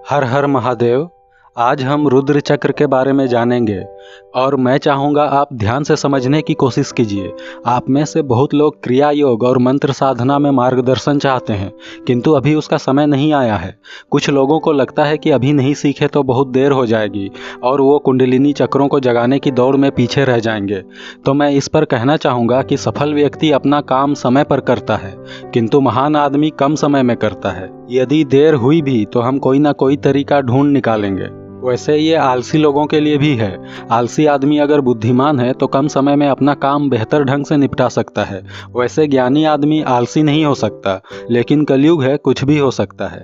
हर हर महादेव। आज हम रुद्र चक्र के बारे में जानेंगे और मैं चाहूँगा आप ध्यान से समझने की कोशिश कीजिए। आप में से बहुत लोग क्रिया योग और मंत्र साधना में मार्गदर्शन चाहते हैं, किंतु अभी उसका समय नहीं आया है। कुछ लोगों को लगता है कि अभी नहीं सीखे तो बहुत देर हो जाएगी और वो कुंडलिनी चक्रों को जगाने की दौड़ में पीछे रह जाएंगे। तो मैं इस पर कहना चाहूँगा कि सफल व्यक्ति अपना काम समय पर करता है, किंतु महान आदमी कम समय में करता है। यदि देर हुई भी तो हम कोई ना कोई तरीका ढूंढ निकालेंगे। वैसे ये आलसी लोगों के लिए भी है। आलसी आदमी अगर बुद्धिमान है तो कम समय में अपना काम बेहतर ढंग से निपटा सकता है। वैसे ज्ञानी आदमी आलसी नहीं हो सकता, लेकिन कलयुग है, कुछ भी हो सकता है।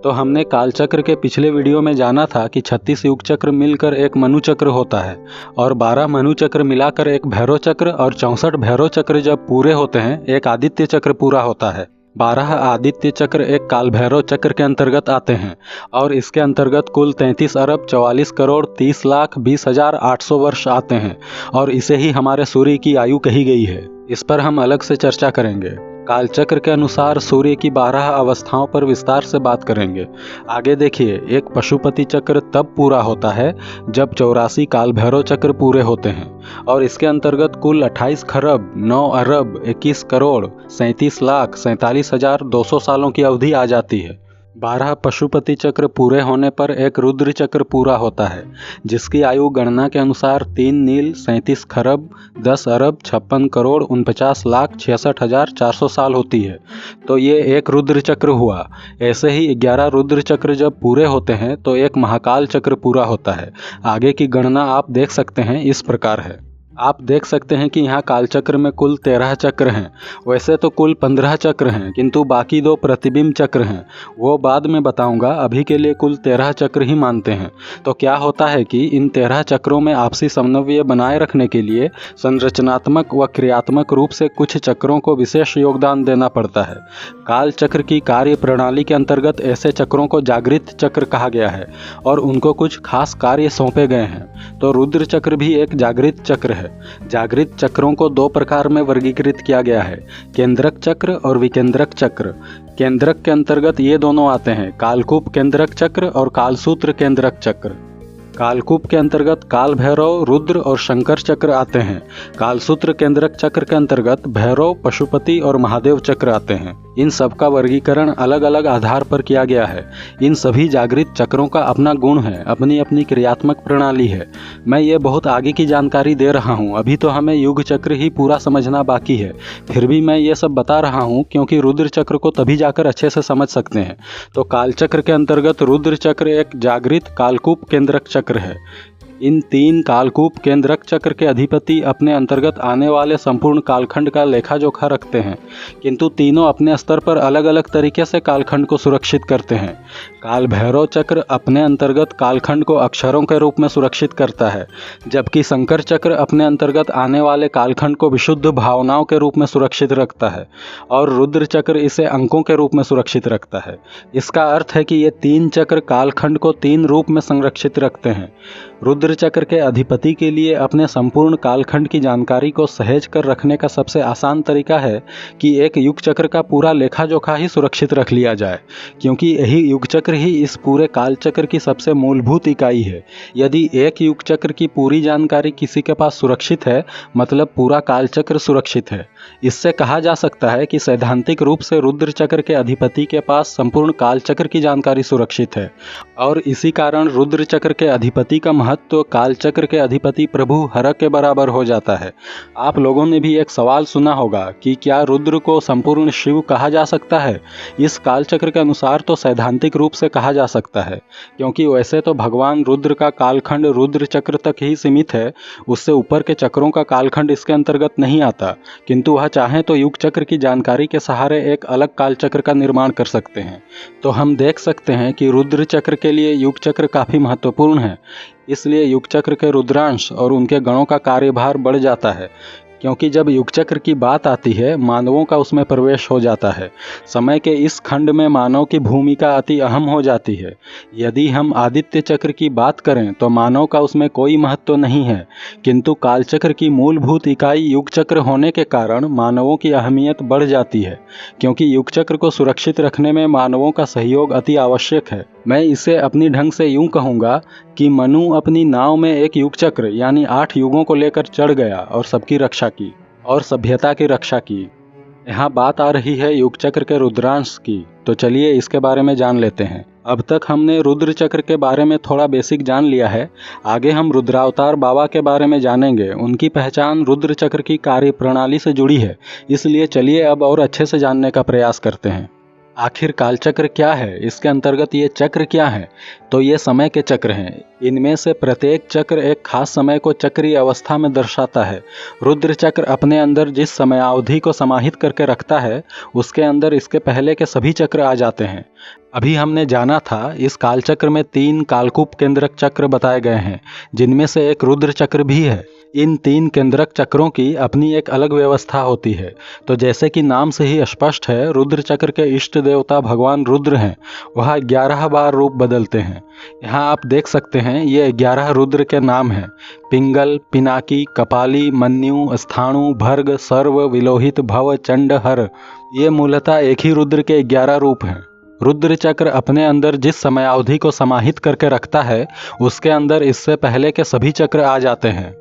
तो हमने कालचक्र के पिछले वीडियो में जाना था कि 36 युग चक्र मिलकर एक मनु चक्र होता है और 12 मनु चक्र मिलाकर एक भैरव चक्र और 64 भैरव चक्र जब पूरे होते हैं एक आदित्य चक्र पूरा होता है। 12 आदित्य चक्र एक काल भैरव चक्र के अंतर्गत आते हैं और इसके अंतर्गत कुल 33 अरब 44 करोड़ 30 लाख 20,800 वर्ष आते हैं और इसे ही हमारे सूर्य की आयु कही गई है। इस पर हम अलग से चर्चा करेंगे। कालचक्र के अनुसार सूर्य की 12 अवस्थाओं पर विस्तार से बात करेंगे। आगे देखिए, एक पशुपति चक्र तब पूरा होता है जब 84 काल भैरव चक्र पूरे होते हैं और इसके अंतर्गत कुल 28 खरब 9 अरब 21 करोड़ 37 लाख 47,200 सालों की अवधि आ जाती है। 12 पशुपति चक्र पूरे होने पर एक रुद्र चक्र पूरा होता है, जिसकी आयु गणना के अनुसार 3 नील 37 खरब 10 अरब 56 करोड़ 49 लाख 66,400 साल होती है। तो ये एक रुद्र चक्र हुआ। ऐसे ही 11 रुद्र चक्र जब पूरे होते हैं तो एक महाकाल चक्र पूरा होता है। आगे की गणना आप देख सकते हैं, इस प्रकार है। आप देख सकते हैं कि यहाँ कालचक्र में कुल 13 चक्र हैं। वैसे तो कुल 15 चक्र हैं, किंतु बाकी 2 प्रतिबिंब चक्र हैं, वो बाद में बताऊंगा। अभी के लिए कुल 13 चक्र ही मानते हैं। तो क्या होता है कि इन 13 चक्रों में आपसी समन्वय बनाए रखने के लिए संरचनात्मक व क्रियात्मक रूप से कुछ चक्रों को विशेष योगदान देना पड़ता है। काल चक्र की कार्य प्रणाली के अंतर्गत ऐसे चक्रों को जागृत चक्र कहा गया है और उनको कुछ खास कार्य सौंपे गए हैं। तो रुद्र चक्र भी एक जागृत चक्र है। जागृत चक्रों को 2 प्रकार में वर्गीकृत किया गया है, केंद्रक चक्र और विकेंद्रक चक्र। केंद्रक के अंतर्गत ये दोनों आते हैं, कालकूप केंद्रक चक्र और कालसूत्र केंद्रक चक्र। कालकूप के अंतर्गत काल भैरव रुद्र और शंकर चक्र आते हैं। कालसूत्र केंद्रक चक्र के अंतर्गत भैरव पशुपति और महादेव चक्र आते हैं। इन सब का वर्गीकरण अलग अलग आधार पर किया गया है। इन सभी जागृत चक्रों का अपना गुण है, अपनी अपनी क्रियात्मक प्रणाली है। मैं ये बहुत आगे की जानकारी दे रहा हूँ, अभी तो हमें युग चक्र ही पूरा समझना बाकी है। फिर भी मैं ये सब बता रहा हूँ क्योंकि रुद्र चक्र को तभी जाकर अच्छे से समझ सकते हैं। तो कालचक्र के अंतर्गत रुद्र चक्र एक जागृत कालकूप केंद्रक चक्र है। इन 3 कालकूप केंद्रक चक्र के अधिपति अपने अंतर्गत आने वाले संपूर्ण कालखंड का लेखा जोखा रखते हैं, किंतु तीनों अपने स्तर पर अलग अलग तरीके से कालखंड को सुरक्षित करते हैं। काल भैरव चक्र अपने अंतर्गत कालखंड को अक्षरों के रूप में सुरक्षित करता है, जबकि शंकर चक्र अपने अंतर्गत आने वाले कालखंड को विशुद्ध भावनाओं के रूप में सुरक्षित रखता है और रुद्र चक्र इसे अंकों के रूप में सुरक्षित रखता है। इसका अर्थ है कि ये 3 चक्र कालखंड को 3 रूप में संरक्षित रखते हैं। रुद्र चक्र के अधिपति के लिए अपने संपूर्ण कालखंड की जानकारी को सहेज कर रखने का सबसे आसान तरीका है कि एक युग चक्र का पूरा लेखा जोखा ही सुरक्षित रख लिया जाए, क्योंकि यही युग चक्र ही इस पूरे काल चक्र की सबसे मूलभूत इकाई है। यदि एक युग चक्र की पूरी जानकारी किसी के पास सुरक्षित है, मतलब पूरा काल चक्र सुरक्षित है। इससे कहा जा सकता है कि सैद्धांतिक रूप से रुद्र चक्र के अधिपति के पास संपूर्ण काल चक्र की जानकारी सुरक्षित है और इसी कारण रुद्र चक्र के अधिपति का महत्व काल चक्र के अधिपति प्रभु हर के बराबर हो जाता है। आप लोगों ने भी एक सवाल सुना होगा कि क्या रुद्र को संपूर्ण शिव कहा जा सकता है? इस काल चक्र के अनुसार तो सैद्धांतिक रूप से कहा जा सकता है, क्योंकि वैसे तो भगवान रुद्र का कालखंड रुद्र चक्र तक ही सीमित है, उससे ऊपर के चक्रों का कालखंड इसके अंतर्गत नहीं आता, किंतु वह चाहें तो युग चक्र की जानकारी के सहारे एक अलग काल चक्र का निर्माण कर सकते हैं। तो हम देख सकते हैं कि रुद्र चक्र के लिए युग चक्र काफी महत्वपूर्ण है। इसलिए युग चक्र के रुद्रांश और उनके गणों का कार्यभार बढ़ जाता है, क्योंकि जब युग चक्र की बात आती है मानवों का उसमें प्रवेश हो जाता है। समय के इस खंड में मानव की भूमिका अति अहम हो जाती है। यदि हम आदित्य चक्र की बात करें तो मानव का उसमें कोई महत्व नहीं है, किंतु कालचक्र की मूलभूत इकाई युग चक्र होने के कारण मानवों की अहमियत बढ़ जाती है, क्योंकि युग चक्र को सुरक्षित रखने में मानवों का सहयोग अति आवश्यक है। मैं इसे अपनी ढंग से यूं कहूँगा कि मनु अपनी नाव में एक युग चक्र यानी 8 युगों को लेकर चढ़ गया और सबकी रक्षा की और सभ्यता की रक्षा की। यहाँ बात आ रही है युग चक्र के रुद्रांश की, तो चलिए इसके बारे में जान लेते हैं। अब तक हमने रुद्र चक्र के बारे में थोड़ा बेसिक जान लिया है, आगे हम रुद्रावतार बाबा के बारे में जानेंगे। उनकी पहचान रुद्र चक्र की कार्य प्रणाली से जुड़ी है, इसलिए चलिए अब और अच्छे से जानने का प्रयास करते हैं। आखिर कालचक्र क्या है, इसके अंतर्गत ये चक्र क्या है? तो ये समय के चक्र हैं। इनमें से प्रत्येक चक्र एक खास समय को चक्रीय अवस्था में दर्शाता है। रुद्र चक्र अपने अंदर जिस समयावधि को समाहित करके रखता है, उसके अंदर इसके पहले के सभी चक्र आ जाते हैं। अभी हमने जाना था इस कालचक्र में 3 कालकूप केंद्रक चक्र बताए गए हैं, जिनमें से एक रुद्र चक्र भी है। इन 3 केंद्रक चक्रों की अपनी एक अलग व्यवस्था होती है। तो जैसे कि नाम से ही स्पष्ट है, रुद्र चक्र के इष्ट देवता भगवान रुद्र हैं। वह 11 बार रूप बदलते हैं। यहाँ आप देख सकते हैं ये 11 रुद्र के नाम हैं: पिंगल, पिनाकी, कपाली, मन्यु, स्थाणु, भर्ग, सर्व, विलोहित, भव, चंड, हर। ये मूलतः एक ही रुद्र के 11 रूप हैं। रुद्र चक्र अपने अंदर जिस समयावधि को समाहित करके रखता है, उसके अंदर इससे पहले के सभी चक्र आ जाते हैं।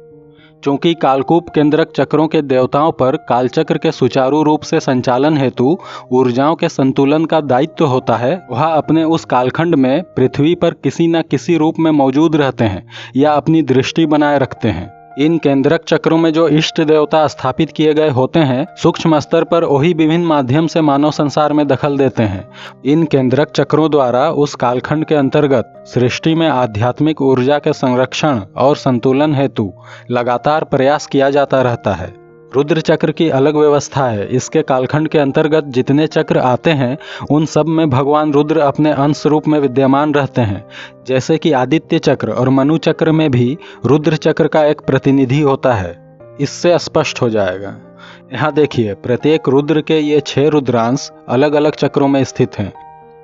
चूंकि कालकूप केंद्रक चक्रों के देवताओं पर कालचक्र के सुचारू रूप से संचालन हेतु ऊर्जाओं के संतुलन का दायित्व होता है, वह अपने उस कालखंड में पृथ्वी पर किसी न किसी रूप में मौजूद रहते हैं या अपनी दृष्टि बनाए रखते हैं। इन केंद्रक चक्रों में जो इष्ट देवता स्थापित किए गए होते हैं, सूक्ष्म स्तर पर वही विभिन्न माध्यम से मानव संसार में दखल देते हैं। इन केंद्रक चक्रों द्वारा उस कालखंड के अंतर्गत सृष्टि में आध्यात्मिक ऊर्जा के संरक्षण और संतुलन हेतु लगातार प्रयास किया जाता रहता है। रुद्र चक्र की अलग व्यवस्था है। इसके कालखंड के अंतर्गत जितने चक्र आते हैं, उन सब में भगवान रुद्र अपने अंश रूप में विद्यमान रहते हैं। जैसे कि आदित्य चक्र और मनु चक्र में भी रुद्र चक्र का एक प्रतिनिधि होता है। इससे स्पष्ट हो जाएगा। यहाँ देखिए, प्रत्येक रुद्र के ये 6 रुद्रांश अलग अलग चक्रों में स्थित हैं।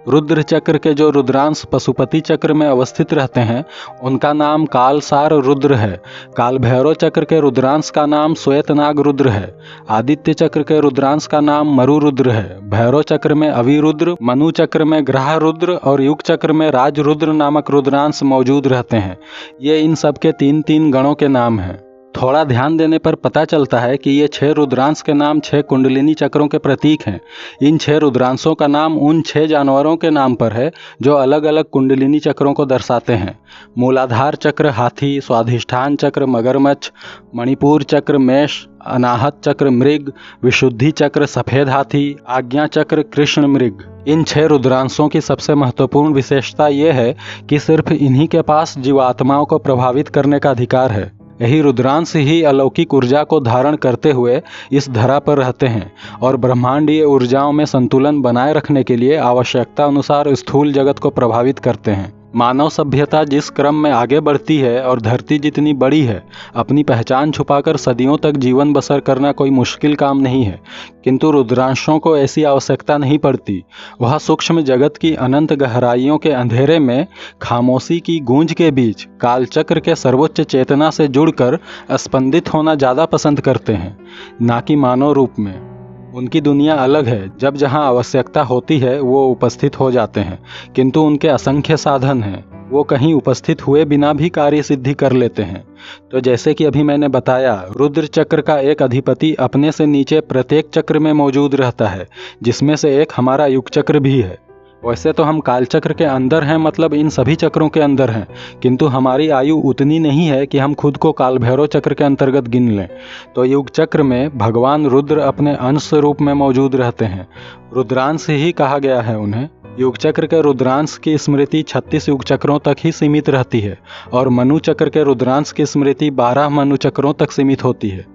रुद्र चक्र के जो रुद्रांश पशुपति चक्र में अवस्थित रहते हैं, उनका नाम कालसार रुद्र है। काल भैरव चक्र के रुद्रांश का नाम श्वेतनाग रुद्र है। आदित्य चक्र के रुद्रांश का नाम मरु रुद्र है। भैरव चक्र में अविरुद्र, मनु चक्र में ग्रह रुद्र और युग चक्र में राज रुद्र नामक रुद्रांश मौजूद रहते हैं। ये इन सब के 3-3 गणों के नाम हैं। थोड़ा ध्यान देने पर पता चलता है कि ये 6 रुद्रांश के नाम 6 कुंडलिनी चक्रों के प्रतीक हैं। इन 6 रुद्रांशों का नाम उन 6 जानवरों के नाम पर है जो अलग अलग कुंडलिनी चक्रों को दर्शाते हैं। मूलाधार चक्र हाथी, स्वाधिष्ठान चक्र मगरमच्छ, मणिपुर चक्र मेष, अनाहत चक्र मृग, विशुद्धि चक्र सफेद हाथी, आज्ञा चक्र कृष्ण मृग। इन 6 रुद्रांशों की सबसे महत्वपूर्ण विशेषता ये है कि सिर्फ इन्हीं के पास जीवात्माओं को प्रभावित करने का अधिकार है। यही रुद्रांश ही अलौकिक ऊर्जा को धारण करते हुए इस धरा पर रहते हैं और ब्रह्मांडीय ऊर्जाओं में संतुलन बनाए रखने के लिए आवश्यकता अनुसार स्थूल जगत को प्रभावित करते हैं। मानव सभ्यता जिस क्रम में आगे बढ़ती है और धरती जितनी बड़ी है, अपनी पहचान छुपाकर सदियों तक जीवन बसर करना कोई मुश्किल काम नहीं है। किंतु रुद्रांशों को ऐसी आवश्यकता नहीं पड़ती। वह सूक्ष्म जगत की अनंत गहराइयों के अंधेरे में खामोशी की गूंज के बीच कालचक्र के सर्वोच्च चेतना से जुड़कर स्पंदित होना ज़्यादा पसंद करते हैं, ना कि मानव रूप में। उनकी दुनिया अलग है। जब जहाँ आवश्यकता होती है वो उपस्थित हो जाते हैं, किंतु उनके असंख्य साधन हैं। वो कहीं उपस्थित हुए बिना भी कार्य सिद्धि कर लेते हैं। तो जैसे कि अभी मैंने बताया, रुद्र चक्र का एक अधिपति अपने से नीचे प्रत्येक चक्र में मौजूद रहता है, जिसमें से एक हमारा युग चक्र भी है। वैसे तो हम कालचक्र के अंदर हैं, मतलब इन सभी चक्रों के अंदर हैं, किंतु हमारी आयु उतनी नहीं है कि हम खुद को काल भैरव चक्र के अंतर्गत गिन लें। तो युग चक्र में भगवान रुद्र अपने अंश रूप में मौजूद रहते हैं। रुद्रांश ही कहा गया है उन्हें। युग चक्र के रुद्रांश की स्मृति 36 युग चक्रों तक ही सीमित रहती है और मनु चक्र के रुद्रांश की स्मृति 12 मनु चक्रों तक सीमित होती है।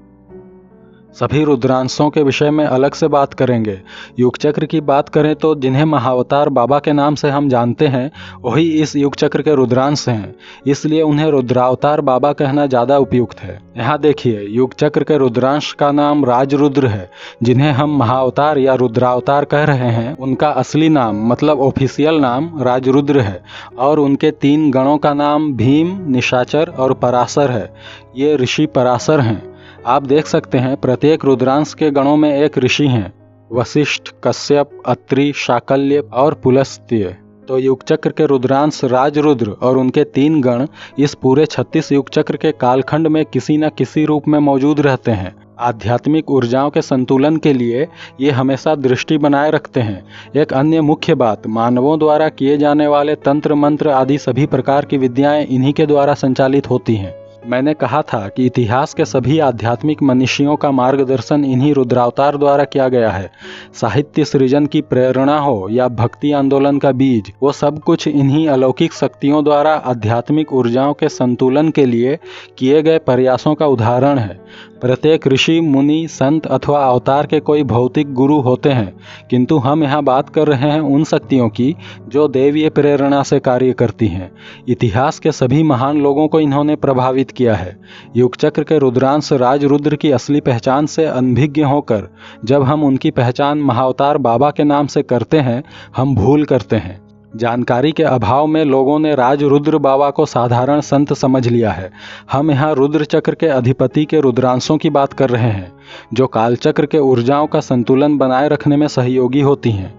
सभी रुद्रांशों के विषय में अलग से बात करेंगे। युग चक्र की बात करें तो जिन्हें महाअवतार बाबा के नाम से हम जानते हैं, वही इस युग चक्र के रुद्रांश हैं। इसलिए उन्हें रुद्रावतार बाबा कहना ज़्यादा उपयुक्त है। यहाँ देखिए, युग चक्र के रुद्रांश का नाम राजरुद्र है। जिन्हें हम महाअवतार या रुद्रावतार कह रहे हैं, उनका असली नाम मतलब ऑफिशियल नाम राजरुद्र है और उनके 3 गणों का नाम भीम, निशाचर और पराशर है। ये ऋषि पराशर हैं। आप देख सकते हैं प्रत्येक रुद्रांश के गणों में एक ऋषि हैं: वशिष्ठ, कश्यप, अत्रि, शाकल्य और पुलस्त्य। तो युग चक्र के रुद्रांश राजरुद्र और उनके 3 गण इस पूरे 36 युग चक्र के कालखंड में किसी न किसी रूप में मौजूद रहते हैं। आध्यात्मिक ऊर्जाओं के संतुलन के लिए ये हमेशा दृष्टि बनाए रखते हैं। एक अन्य मुख्य बात, मानवों द्वारा किए जाने वाले तंत्र मंत्र आदि सभी प्रकार की विद्याएं इन्हीं के द्वारा संचालित होती हैं। मैंने कहा था कि इतिहास के सभी आध्यात्मिक मनीषियों का मार्गदर्शन इन्हीं रुद्रावतार द्वारा किया गया है। साहित्य सृजन की प्रेरणा हो या भक्ति आंदोलन का बीज, वो सब कुछ इन्हीं अलौकिक शक्तियों द्वारा आध्यात्मिक ऊर्जाओं के संतुलन के लिए किए गए प्रयासों का उदाहरण है। प्रत्येक ऋषि, मुनि, संत अथवा अवतार के कोई भौतिक गुरु होते हैं, किंतु हम यहाँ बात कर रहे हैं उन शक्तियों की जो दैवीय प्रेरणा से कार्य करती हैं। इतिहास के सभी महान लोगों को इन्होंने प्रभावित किया है। युग चक्र के रुद्रांश राजरुद्र की असली पहचान से अनभिज्ञ होकर जब हम उनकी पहचान महाअवतार बाबा के नाम से करते हैं, हम भूल करते हैं। जानकारी के अभाव में लोगों ने राजरुद्र बाबा को साधारण संत समझ लिया है। हम यहाँ रुद्र चक्र के अधिपति के रुद्रांशों की बात कर रहे हैं, जो कालचक्र के ऊर्जाओं का संतुलन बनाए रखने में सहयोगी होती हैं।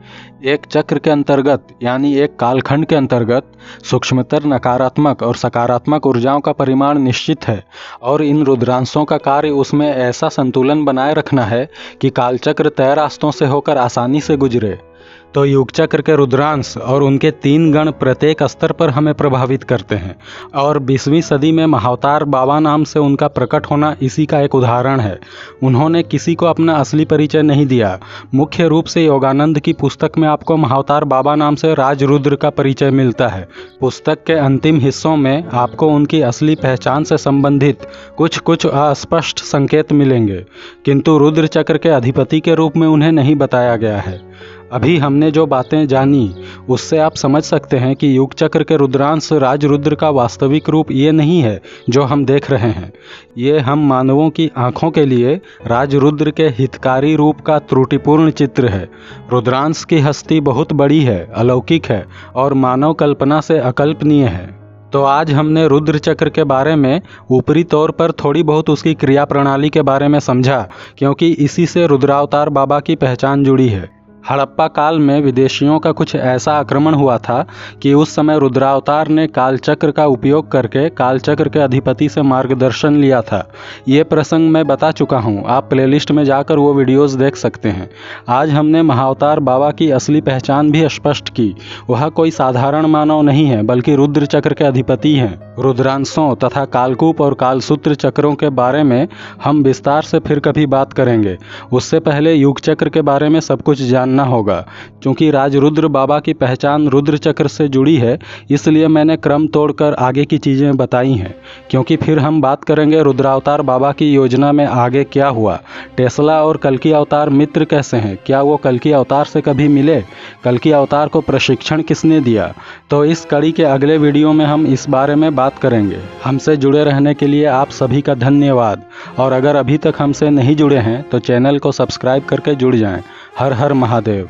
एक चक्र के अंतर्गत यानी एक कालखंड के अंतर्गत सूक्ष्मतर नकारात्मक और सकारात्मक ऊर्जाओं का परिमाण निश्चित है और इन रुद्रांशों का कार्य उसमें ऐसा संतुलन बनाए रखना है कि कालचक्र तय रास्तों से होकर आसानी से गुजरे। तो युग चक्र के रुद्रांश और उनके 3 गण प्रत्येक स्तर पर हमें प्रभावित करते हैं और 20वीं सदी में महाअवतार बाबा नाम से उनका प्रकट होना इसी का एक उदाहरण है। उन्होंने किसी को अपना असली परिचय नहीं दिया। मुख्य रूप से योगानंद की पुस्तक में आपको महाअवतार बाबा नाम से राजरुद्र का परिचय मिलता है। पुस्तक के अंतिम हिस्सों में आपको उनकी असली पहचान से संबंधित कुछ अस्पष्ट संकेत मिलेंगे, किंतु रुद्र चक्र के अधिपति के रूप में उन्हें नहीं बताया गया है। अभी हमने जो बातें जानी उससे आप समझ सकते हैं कि युग चक्र के रुद्रांश राजरुद्र का वास्तविक रूप ये नहीं है जो हम देख रहे हैं। ये हम मानवों की आंखों के लिए राजरुद्र के हितकारी रूप का त्रुटिपूर्ण चित्र है। रुद्रांश की हस्ती बहुत बड़ी है, अलौकिक है और मानव कल्पना से अकल्पनीय है। तो आज हमने रुद्र चक्र के बारे में ऊपरी तौर पर थोड़ी बहुत उसकी क्रिया प्रणाली के बारे में समझा, क्योंकि इसी से रुद्रावतार बाबा की पहचान जुड़ी है। हड़प्पा काल में विदेशियों का कुछ ऐसा आक्रमण हुआ था कि उस समय रुद्रावतार ने कालचक्र का उपयोग करके कालचक्र के अधिपति से मार्गदर्शन लिया था। ये प्रसंग मैं बता चुका हूँ, आप प्लेलिस्ट में जाकर वो वीडियोस देख सकते हैं। आज हमने महाअवतार बाबा की असली पहचान भी स्पष्ट की। वह कोई साधारण मानव नहीं है, बल्कि रुद्र चक्र के अधिपति हैं। रुद्रांशों तथा कालकूप और कालसूत्र चक्रों के बारे में हम विस्तार से फिर कभी बात करेंगे। उससे पहले युग चक्र के बारे में सब कुछ जानना होगा। क्योंकि राजरुद्र बाबा की पहचान रुद्र चक्र से जुड़ी है, इसलिए मैंने क्रम तोड़कर आगे की चीज़ें बताई हैं, क्योंकि फिर हम बात करेंगे रुद्रावतार बाबा की योजना में आगे क्या हुआ। टेस्ला और कल्कि अवतार मित्र कैसे हैं? क्या वो कल्कि अवतार से कभी मिले? कल्कि अवतार को प्रशिक्षण किसने दिया? तो इस कड़ी के अगले वीडियो में हम इस बारे में बात करेंगे। हमसे जुड़े रहने के लिए आप सभी का धन्यवाद, और अगर अभी तक हमसे नहीं जुड़े हैं तो चैनल को सब्सक्राइब करके जुड़ जाएं। हर हर महादेव।